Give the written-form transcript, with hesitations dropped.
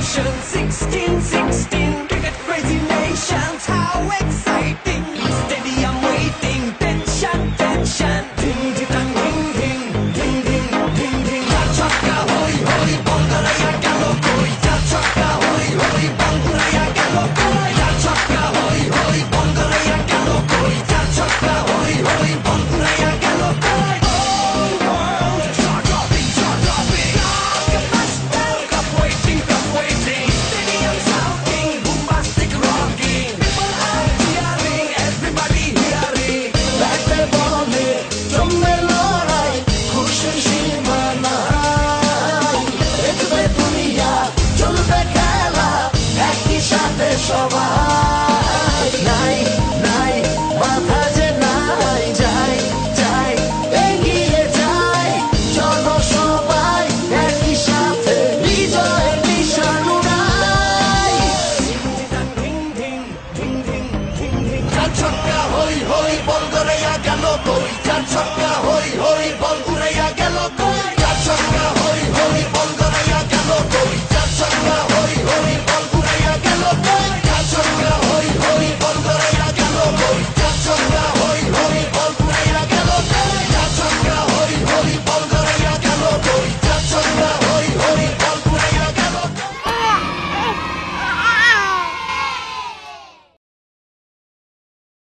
celebration. 16, big at crazy nations. How exciting! Stadium waiting. Tension. Ding ding dang, ding ding ding ding ding. Ya chaka hoy hoy, Bolgaraya galo koi. Ya chaka hoy hoy, Bolgaraya galo koi. Ya chaka hoy hoy, Bolgaraya galo koi. Ya chaka hoy hoy, Bolgaraya galo koi. All world jaw-dropping. Cup waiting. Stadium shouting, bombastic rocking. People are cheering, everybody hearing. ব্যাটে বলে জমবে লড়াই, খুশির সীমা নাই। দেখবে দুনিয়া, চলবে খেলা, একই সাথে সবাই। নাই বাধা যে নাই, যাই এগিয়ে যাই। চলো সবাই একই সাথে, বিজয়ের নিশান উড়াই। Ya chaka hoy hoy, Bolgaraya galo koi. Ya chaka